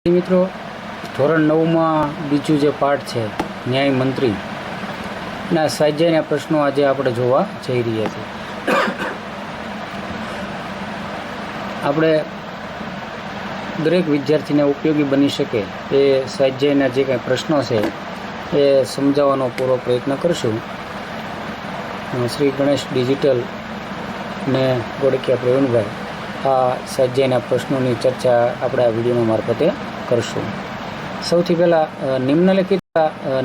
મિત્રો, ધોરણ 9માં બીજું જે પાઠ છે ન્યાય મંત્રીના સ્વાધ્યાયના પ્રશ્નો આજે આપણે જોવા જઈ રહ્યા છીએ. આપણે દરેક વિદ્યાર્થીને ઉપયોગી બની શકે એ સ્વાધ્યાયના જે કંઈ પ્રશ્નો છે એ સમજાવવાનો પૂરો પ્રયત્ન કરશું. શ્રી ગણેશ ડિજિટલ ને ગોળકિયા પ્રવીણભાઈ આ સ્વાધ્યાયના પ્રશ્નોની ચર્ચા આપણે આ વિડીયોના મારફતે કરશું. સૌથી પહેલાં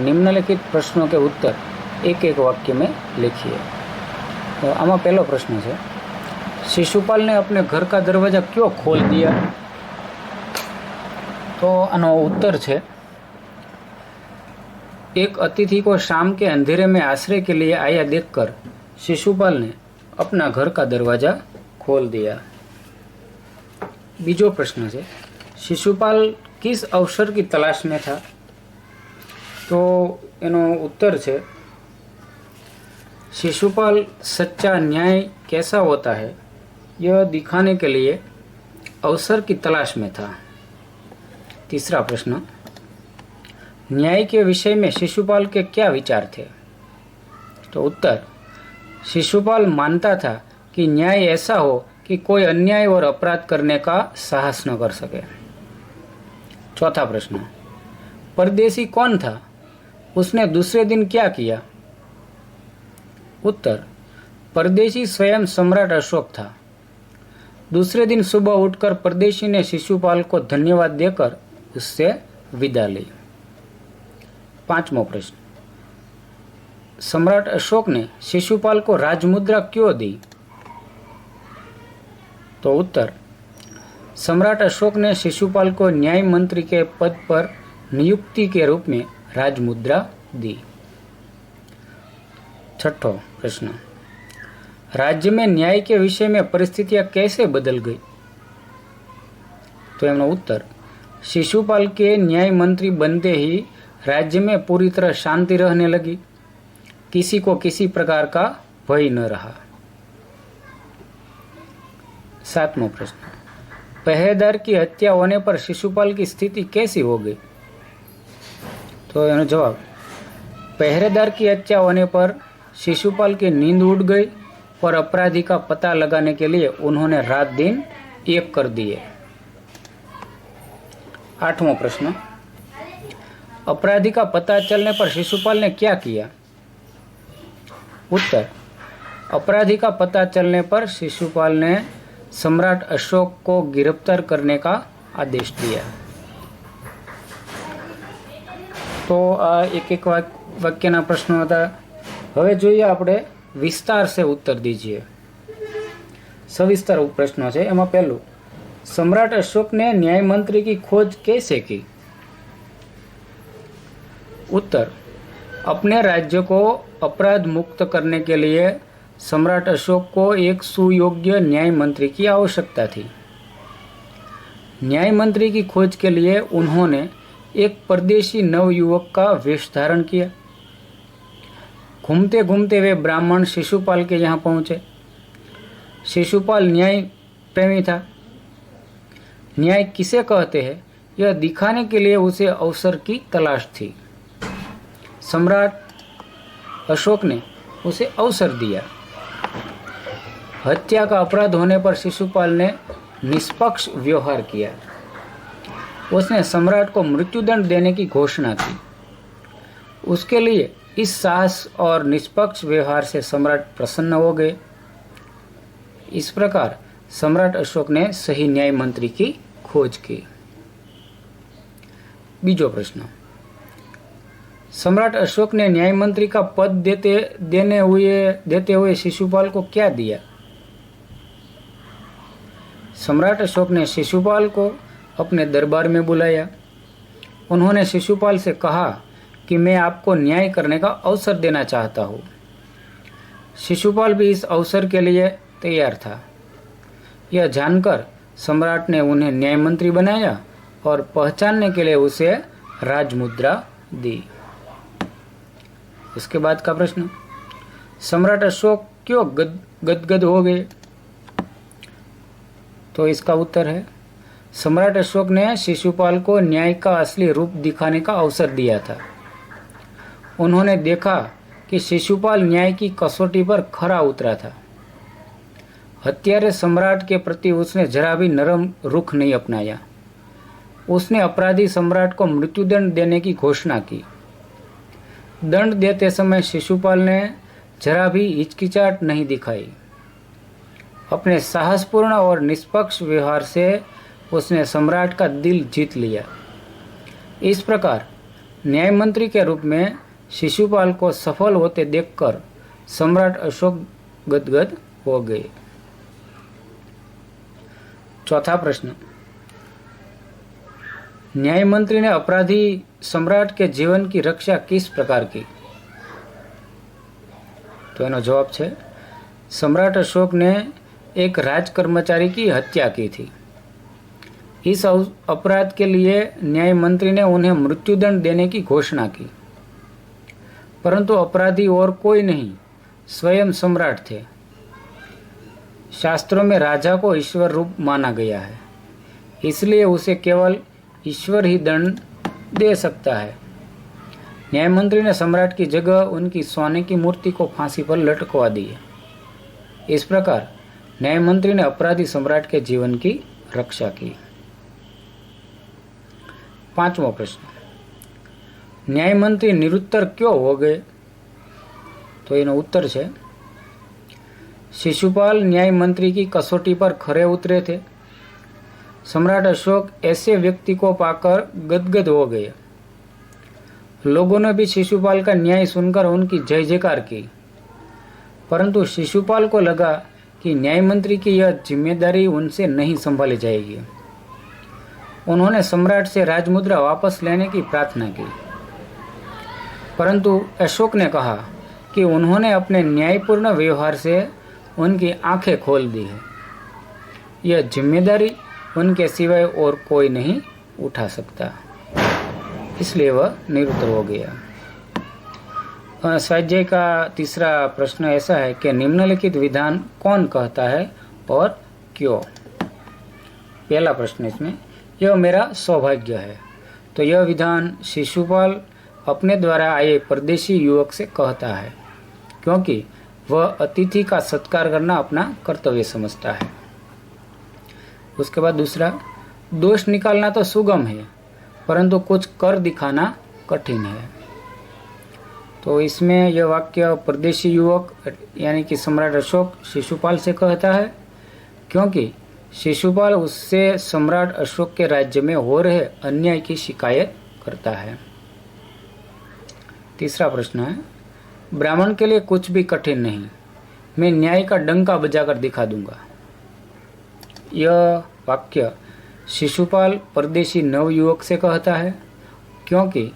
નિમ્નલિખિત प्रश्नों के उत्तर एक एक वाक्य में लिखिए. तो आमा पहला प्रश्न है, शिशुपाल ने अपने घर का दरवाज़ा क्यों खोल दिया? तो आनो उत्तर है, एक अतिथि को शाम के अंधेरे में आश्रय के लिए आया देखकर शिशुपाल ने अपना घर का दरवाज़ा खोल दिया. बीजो प्रश्न है, शिशुपाल किस अवसर की तलाश में था? तो एनो उत्तर है, शिशुपाल सच्चा न्याय कैसा होता है यह दिखाने के लिए अवसर की तलाश में था. तीसरा प्रश्न, न्याय के विषय में शिशुपाल के क्या विचार थे? तो उत्तर, शिशुपाल मानता था कि न्याय ऐसा हो कि कोई अन्याय और अपराध करने का साहस न कर सके. चौथा प्रश्न, परदेशी कौन था? उसने दूसरे दिन क्या किया? उत्तर, परदेशी स्वयं सम्राट अशोक था. दूसरे दिन सुबह उठकर परदेशी ने शिशुपाल को धन्यवाद देकर उससे विदा ली. पांचवा प्रश्न, सम्राट अशोक ने शिशुपाल को राजमुद्रा क्यों दी? तो उत्तर, सम्राट अशोक ने शिशुपाल को न्याय मंत्री के पद पर नियुक्ति के रूप में राजमुद्रा दी. छठो प्रश्न, राज्य में न्याय के विषय में परिस्थितियां कैसे बदल गई? तो एमनो उत्तर, शिशुपाल के न्याय मंत्री बनते ही राज्य में पूरी तरह शांति रहने लगी. किसी को किसी प्रकार का भय न रहा. सातवां प्रश्न, पहरेदार की हत्या होने पर शिशुपाल की स्थिति कैसी हो गई? तो एनो जवाब, पहरेदार की हत्या होने पर शिशुपाल की नींद उड़ गई और अपराधी का पता लगाने के लिए उन्होंने रात दिन एक कर दिए. आठवां प्रश्न, अपराधी का पता चलने पर शिशुपाल ने क्या किया? उत्तर, अपराधी का पता चलने पर शिशुपाल ने सम्राट अशोक को गिरफ्तार करने का आदेश दिया. तो आ एक एक वाक्यना प्रश्नो था. हवे जोईए आपणे विस्तार से उत्तर दीजिए. सविस्तर प्रश्नो है. एमां पहलू, सम्राट अशोक ने न्याय मंत्री की खोज कैसे की? उत्तर, अपने राज्य को अपराध मुक्त करने के लिए सम्राट अशोक को एक सुयोग्य न्याय मंत्री की आवश्यकता थी. न्याय मंत्री की खोज के लिए उन्होंने एक परदेशी नवयुवक का वेश धारण किया. घूमते घूमते वे ब्राह्मण शिशुपाल के यहाँ पहुंचे. शिशुपाल न्याय प्रेमी था. न्याय किसे कहते हैं यह दिखाने के लिए उसे अवसर की तलाश थी. सम्राट अशोक ने उसे अवसर दिया. हत्या का अपराध होने पर शिशुपाल ने निष्पक्ष व्यवहार किया. उसने सम्राट को मृत्युदंड देने की घोषणा की. उसके लिए इस साहस और निष्पक्ष व्यवहार से सम्राट प्रसन्न हो गए. इस प्रकार सम्राट अशोक ने सही न्याय मंत्री की खोज की. बीजो प्रश्न, सम्राट अशोक ने न्याय मंत्री का पद देते हुए शिशुपाल को क्या दिया? सम्राट अशोक ने शिशुपाल को अपने दरबार में बुलाया. उन्होंने शिशुपाल से कहा कि मैं आपको न्याय करने का अवसर देना चाहता हूँ. शिशुपाल भी इस अवसर के लिए तैयार था. यह जानकर सम्राट ने उन्हें न्याय मंत्री बनाया और पहचानने के लिए उसे राजमुद्रा दी. इसके बाद का प्रश्न, सम्राट अशोक क्यों गदगद हो गए? तो इसका उत्तर है, सम्राट अशोक ने शिशुपाल को न्याय का असली रूप दिखाने का अवसर दिया था। उन्होंने देखा कि शिशुपाल न्याय की कसौटी पर खरा उतरा था। हत्यारे सम्राट के प्रति उसने जरा भी नरम रुख नहीं अपनाया। उसने अपराधी सम्राट को मृत्युदंड देने की घोषणा की। दंड देते समय शिशुपाल ने जरा भी हिचकिचाहट नहीं दिखाई। अपने साहसपूर्ण और निष्पक्ष व्यवहार से उसने सम्राट का दिल जीत लिया। इस प्रकार न्याय मंत्री के रूप में शिशुपाल को सफल होते देखकर सम्राट अशोक गदगद हो गए। चौथा प्रश्न, न्याय मंत्री ने अपराधी सम्राट के जीवन की रक्षा किस प्रकार की? तो एनो जवाब है, सम्राट अशोक ने एक राज कर्मचारी की हत्या की थी। इस अपराध के लिए न्याय मंत्री ने उन्हें मृत्युदंड देने की घोषणा की, परंतु अपराधी और कोई नहीं, स्वयं सम्राट थे। शास्त्रों में राजा को ईश्वर रूप माना गया है, इसलिए उसे केवल ईश्वर ही दंड दे सकता है। न्याय मंत्री ने सम्राट की जगह उनकी सोने की मूर्ति को फांसी पर लटकवा दी है। इस प्रकार न्याय मंत्री ने अपराधी सम्राट के जीवन की रक्षा की। पांचवा प्रश्न, न्याय मंत्री निरुत्तर क्यों हो गए? तो एनो उत्तर है, शिशुपाल न्याय मंत्री की कसौटी पर खरे उतरे थे। सम्राट अशोक ऐसे व्यक्ति को पाकर गदगद हो गए। लोगों ने भी शिशुपाल का न्याय सुनकर उनकी जय जयकार की, परंतु शिशुपाल को लगा कि न्याय मंत्री की यह जिम्मेदारी उनसे नहीं संभाली जाएगी। उन्होंने सम्राट से राजमुद्रा वापस लेने की प्रार्थना की, परंतु अशोक ने कहा कि उन्होंने अपने न्यायपूर्ण व्यवहार से उनकी आंखें खोल दी है। यह जिम्मेदारी उनके सिवाय और कोई नहीं उठा सकता, इसलिए वह निरुत्तर हो गया। स्वाध्याय का तीसरा प्रश्न ऐसा है कि निम्नलिखित विधान कौन कहता है और क्यों? पहला प्रश्न इसमें, यह मेरा सौभाग्य है। तो यह विधान शिशुपाल अपने द्वारा आए परदेशी युवक से कहता है, क्योंकि वह अतिथि का सत्कार करना अपना कर्तव्य समझता है। उसके बाद दूसरा, दोष निकालना तो सुगम है, परंतु कुछ कर दिखाना कठिन है। तो इसमें यह वाक्य परदेशी युवक यानी कि सम्राट अशोक शिशुपाल से कहता है, क्योंकि शिशुपाल उससे सम्राट अशोक के राज्य में हो रहे अन्याय की शिकायत करता है। तीसरा प्रश्न है, ब्राह्मण के लिए कुछ भी कठिन नहीं, मैं न्याय का डंका बजाकर दिखा दूंगा। यह वाक्य शिशुपाल परदेशी नवयुवक से कहता है, क्योंकि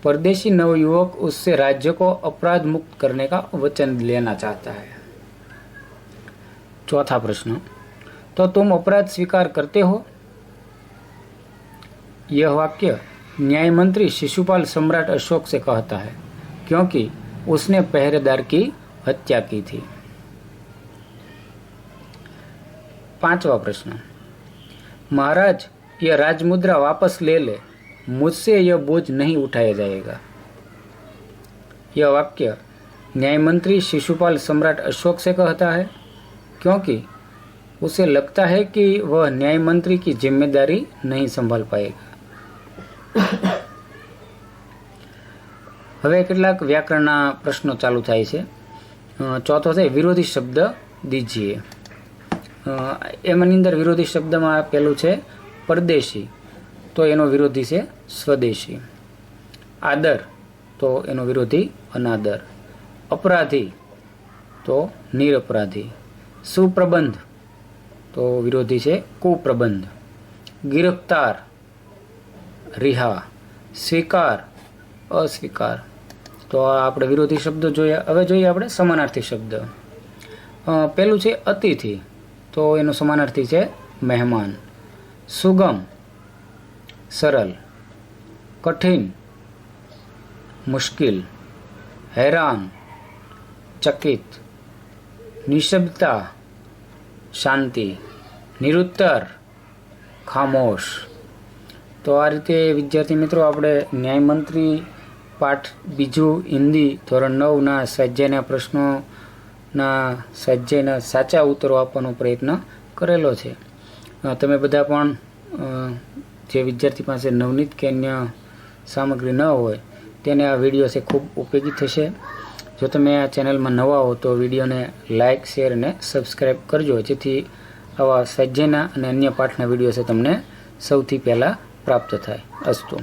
परदेशी नवयुवक उससे राज्य को अपराध मुक्त करने का वचन लेना चाहता है। चौथा प्रश्न, तो तुम अपराध स्वीकार करते हो? यह वाक्य न्याय मंत्री शिशुपाल सम्राट अशोक से कहता है, क्योंकि उसने पहरेदार की हत्या की थी। पांचवा प्रश्न, महाराज यह राजमुद्रा वापस ले ले, मुझसे यह बोझ नहीं उठाया जाएगा। यह वाक्य न्याय मंत्री शिशुपाल सम्राट अशोक से कहता है, क्योंकि उसे लगता है कि वह न्याय मंत्री की जिम्मेदारी नहीं संभाल पाएगा। હવે કેટલાક વ્યાકરણના પ્રશ્નો ચાલુ થાય છે। ચોથો છે વિરોધી શબ્દ દીજીએ। એમની અંદર વિરોધી શબ્દમાં પહેલું છે પરદેશી, તો એનો વિરોધી છે સ્વદેશી। આદર, તો એનો વિરોધી અનાદર। અપરાધી, તો નિરપરાધી। સુપ્રબંધ, તો વિરોધી છે કુપ્રબંધ। गिरफ्तार, रिहा। स्वीकार, अस्वीकार। तो આપણે વિરોધી શબ્દો જોયા। હવે જોઈએ આપણે સમાનાર્થી શબ્દ। પહેલું છે અતિથિ, તો એનો સમાનાર્થી છે મહેમાન। સુગમ, સરળ। કઠિન, મુશ્કેલ। हैरान, चकित। निशब्दता, शांति। निरुत्तर, ખામોશ। તો આ રીતે વિદ્યાર્થી મિત્રો આપણે ન્યાયમંત્રી પાઠ બીજું હિન્દી ધોરણ 9ના સ્વાધ્યાયના સ્વાધ્યાયના સાચા ઉત્તરો આપવાનો પ્રયત્ન કરેલો છે। તમે બધા પણ જે વિદ્યાર્થી પાસે નવનીત કે અન્ય સામગ્રી ન હોય તેને આ વિડીયો છે ખૂબ ઉપયોગી થશે। જો તમે આ ચેનલમાં નવા હો તો વિડીયોને લાઇક, શેર અને સબસ્ક્રાઈબ કરજો, જેથી આવા સ્વાધ્યાયના અને અન્ય પાઠના વિડીયો છે તમને સૌથી પહેલાં પ્રાપ્ત થાય। અસ્તુ।